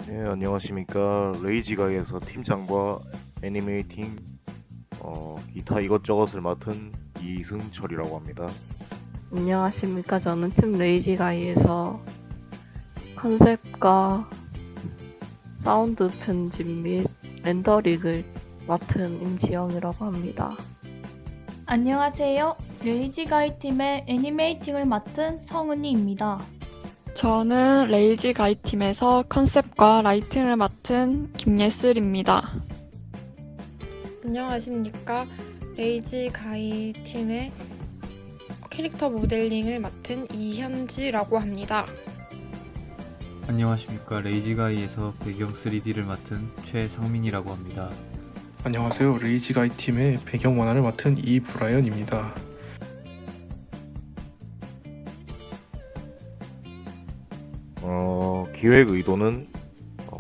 네, 안녕하십니까. 레이지가이에서 팀장과 애니메이팅, 기타 이것저것을 맡은 이승철이라고 합니다. 안녕하십니까. 저는 팀 레이지가이에서 컨셉과 사운드 편집 및 렌더링을 맡은 임지영이라고 합니다. 안녕하세요. 레이지가이 팀의 애니메이팅을 맡은 성은이입니다. 저는 레이지 가이 팀에서 컨셉과 라이팅을 맡은 김예슬입니다. 안녕하십니까. 레이지 가이 팀의 캐릭터 모델링을 맡은 이현지라고 합니다. 안녕하십니까. 레이지가이에서 배경 3D를 맡은 최상민이라고 합니다. 안녕하세요. 레이지가이 팀의 배경 원화를 맡은 이브라이언입니다. 기획 의도는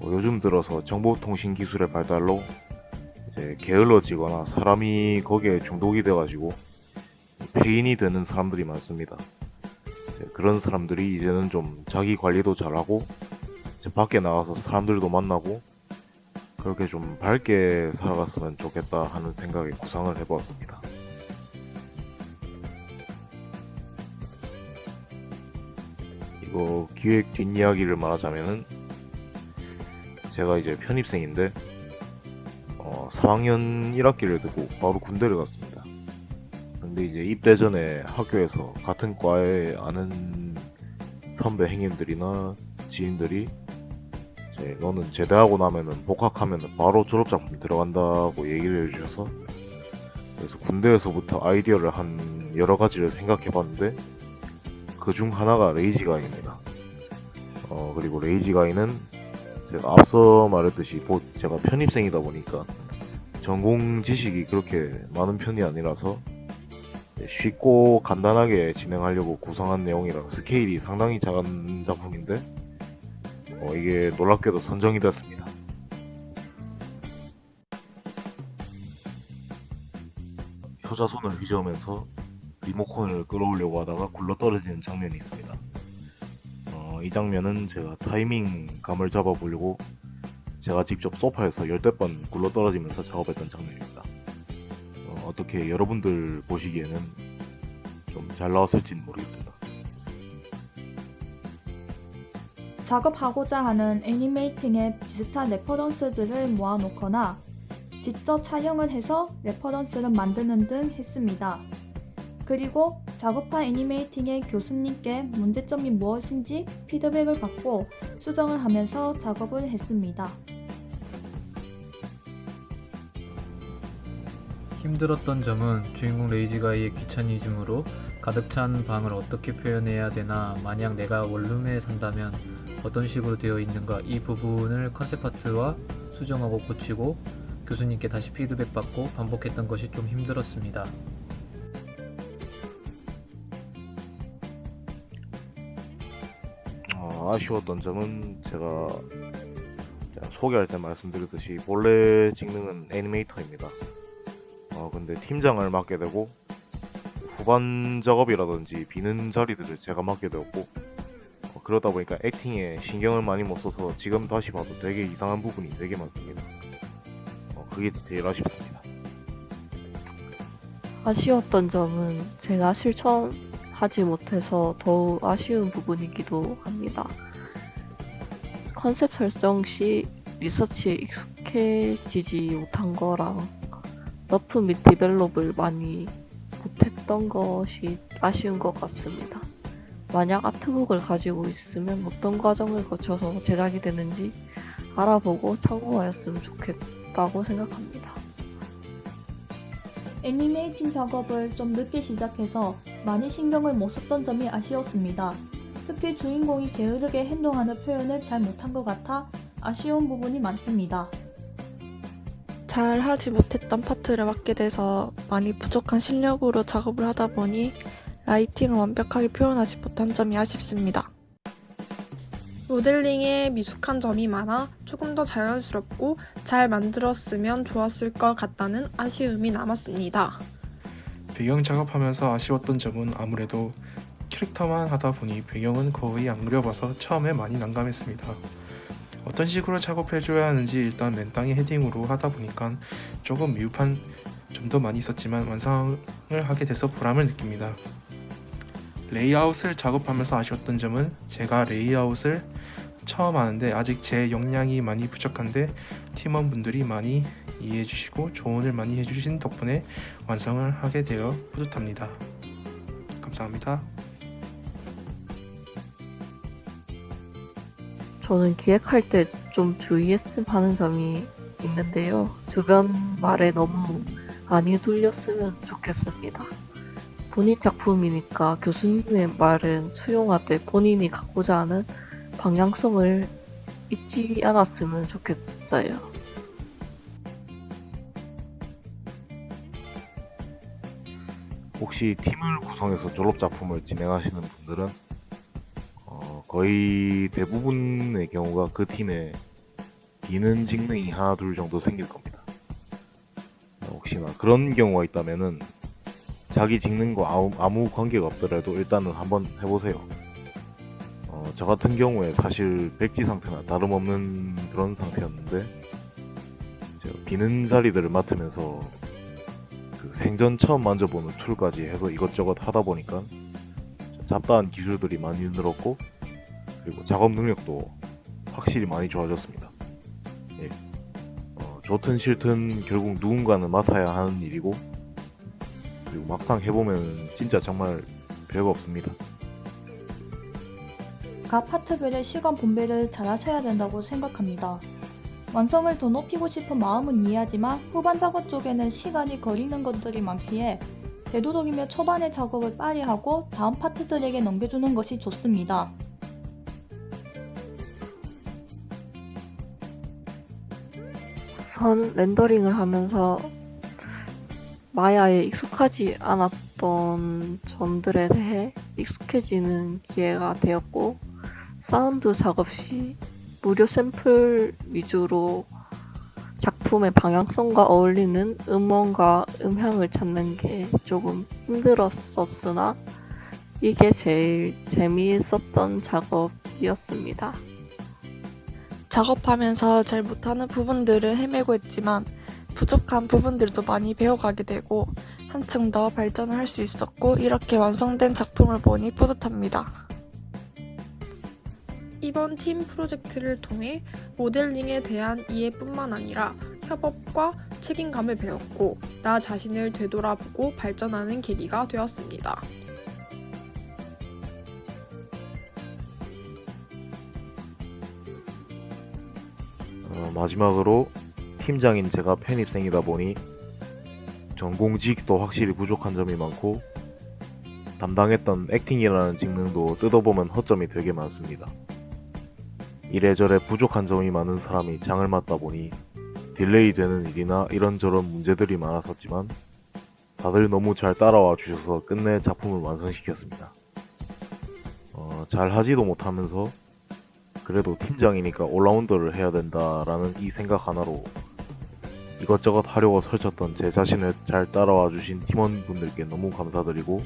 요즘 들어서 정보통신 기술의 발달로 이제 게을러지거나 사람이 거기에 중독이 돼가지고 폐인이 되는 사람들이 많습니다. 그런 사람들이 이제는 좀 자기 관리도 잘하고 이제 밖에 나가서 사람들도 만나고 그렇게 좀 밝게 살아갔으면 좋겠다 하는 생각에 구상을 해보았습니다. 이거 기획 뒷이야기를 말하자면은 제가 이제 편입생인데 4학년 1학기를 두고 바로 군대를 갔습니다. 근데 이제 입대 전에 학교에서 같은 과에 아는 선배 형님들이나 지인들이 이제 너는 제대하고 나면은 복학하면은 바로 졸업작품 들어간다고 얘기를 해주셔서 그래서 군대에서부터 아이디어를 한 여러 가지를 생각해봤는데 그 중 하나가 레이지가이입니다. 그리고 레이지가이는 제가 앞서 말했듯이 제가 편입생이다 보니까 전공 지식이 그렇게 많은 편이 아니라서 쉽고 간단하게 진행하려고 구성한 내용이라 스케일이 상당히 작은 작품인데 이게 놀랍게도 선정이 됐습니다. 효자손을 휘저으면서 리모컨을 끌어오려고 하다가 굴러떨어지는 장면이 있습니다. 이 장면은 제가 타이밍 감을 잡아보려고 제가 직접 소파에서 열댓 번 굴러떨어지면서 작업했던 장면입니다. 어떻게 여러분들 보시기에는 좀 잘 나왔을지는 모르겠습니다. 작업하고자 하는 애니메이팅에 비슷한 레퍼런스들을 모아놓거나 직접 촬영을 해서 레퍼런스를 만드는 등 했습니다. 그리고 작업한 애니메이팅의 교수님께 문제점이 무엇인지 피드백을 받고 수정을 하면서 작업을 했습니다. 힘들었던 점은 주인공 레이지가이의 귀차니즘으로 가득 찬 방을 어떻게 표현해야 되나, 만약 내가 원룸에 산다면 어떤 식으로 되어 있는가, 이 부분을 컨셉 아트와 수정하고 고치고 교수님께 다시 피드백 받고 반복했던 것이 좀 힘들었습니다. 아쉬웠던 점은 제가 소개할 때 말씀드렸듯이 본래 직능은 애니메이터입니다. 근데 팀장을 맡게 되고 후반 작업이라든지 비는 자리들을 제가 맡게 되었고 그러다 보니까 액팅에 신경을 많이 못 써서 지금 다시 봐도 되게 이상한 부분이 되게 많습니다. 그게 제일 아쉽습니다. 아쉬웠던 점은 제가 실천하지 못해서 더욱 아쉬운 부분이기도 합니다. 컨셉 설정 시 리서치에 익숙해지지 못한 거랑 러프 및 디벨롭을 많이 못했던 것이 아쉬운 것 같습니다. 만약 아트북을 가지고 있으면 어떤 과정을 거쳐서 제작이 되는지 알아보고 참고하였으면 좋겠다고 생각합니다. 애니메이팅 작업을 좀 늦게 시작해서 많이 신경을 못 썼던 점이 아쉬웠습니다. 특히 주인공이 게으르게 행동하는 표현을 잘 못한 것 같아 아쉬운 부분이 많습니다. 잘 하지 못했던 파트를 맡게 돼서 많이 부족한 실력으로 작업을 하다 보니 라이팅을 완벽하게 표현하지 못한 점이 아쉽습니다. 모델링에 미숙한 점이 많아 조금 더 자연스럽고 잘 만들었으면 좋았을 것 같다는 아쉬움이 남았습니다. 배경 작업하면서 아쉬웠던 점은 아무래도 캐릭터만 하다 보니 배경은 거의 안 그려봐서 처음에 많이 난감했습니다. 어떤 식으로 작업해줘야 하는지 일단 맨땅에 헤딩으로 하다 보니까 조금 미흡한 점도 많이 있었지만 완성을 하게 돼서 보람을 느낍니다. 레이아웃을 작업하면서 아쉬웠던 점은 제가 레이아웃을 처음 하는데 아직 제 역량이 많이 부족한데 팀원분들이 많이 이해해 주시고 조언을 많이 해주신 덕분에 완성을 하게 되어 뿌듯합니다. 감사합니다. 저는 기획할 때 좀 주의했음 하는 점이 있는데요. 주변 말에 너무 많이 휘둘렸으면 좋겠습니다. 본인 작품이니까 교수님의 말은 수용하되 본인이 갖고자 하는 방향성을 잊지 않았으면 좋겠어요. 혹시 팀을 구성해서 졸업 작품을 진행하시는 분들은 거의 대부분의 경우가 그 팀에 비는 직능이 하나 둘 정도 생길 겁니다. 혹시나 그런 경우가 있다면은 자기 직능과 아무 관계가 없더라도 일단은 한번 해보세요. 저 같은 경우에 사실 백지 상태나 다름없는 그런 상태였는데 제가 비는 자리들을 맡으면서 그 생전 처음 만져보는 툴까지 해서 이것저것 하다 보니까 잡다한 기술들이 많이 늘었고 그리고 작업 능력도 확실히 많이 좋아졌습니다. 예. 좋든 싫든 결국 누군가는 맡아야 하는 일이고 그리고 막상 해보면 진짜 정말 별거 없습니다. 각 파트별의 시간 분배를 잘 하셔야 된다고 생각합니다. 완성을 더 높이고 싶은 마음은 이해하지만 후반 작업 쪽에는 시간이 걸리는 것들이 많기에 되도록이면 초반의 작업을 빨리 하고 다음 파트들에게 넘겨주는 것이 좋습니다. 우선 렌더링을 하면서 마야에 익숙하지 않았던 점들에 대해 익숙해지는 기회가 되었고 사운드 작업 시 무료 샘플 위주로 작품의 방향성과 어울리는 음원과 음향을 찾는 게 조금 힘들었었으나 이게 제일 재미있었던 작업이었습니다. 작업하면서 잘 못하는 부분들을 헤매고 했지만 부족한 부분들도 많이 배워가게 되고 한층 더 발전을 할 수 있었고 이렇게 완성된 작품을 보니 뿌듯합니다. 이번 팀 프로젝트를 통해 모델링에 대한 이해뿐만 아니라 협업과 책임감을 배웠고 나 자신을 되돌아보고 발전하는 계기가 되었습니다. 마지막으로 팀장인 제가 편입생이다 보니 전공직도 확실히 부족한 점이 많고 담당했던 액팅이라는 직능도 뜯어보면 허점이 되게 많습니다. 이래저래 부족한 점이 많은 사람이 장을 맡다 보니 딜레이 되는 일이나 이런저런 문제들이 많았었지만 다들 너무 잘 따라와 주셔서 끝내 작품을 완성시켰습니다. 잘 하지도 못하면서 그래도 팀장이니까 올라운더를 해야 된다라는 이 생각 하나로 이것저것 하려고 설쳤던 제 자신을 잘 따라와 주신 팀원분들께 너무 감사드리고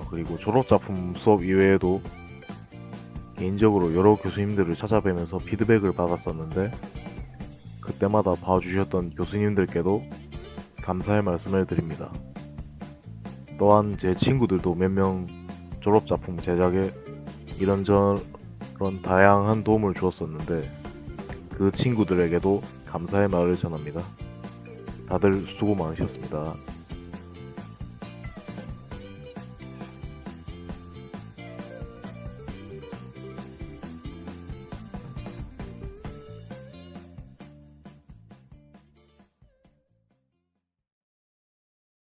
그리고 졸업작품 수업 이외에도 개인적으로 여러 교수님들을 찾아뵈면서 피드백을 받았었는데 그때마다 봐주셨던 교수님들께도 감사의 말씀을 드립니다. 또한 제 친구들도 몇 명 졸업작품 제작에 이런저런 다양한 도움을 주었었는데 그 친구들에게도 감사의 말을 전합니다. 다들 수고 많으셨습니다.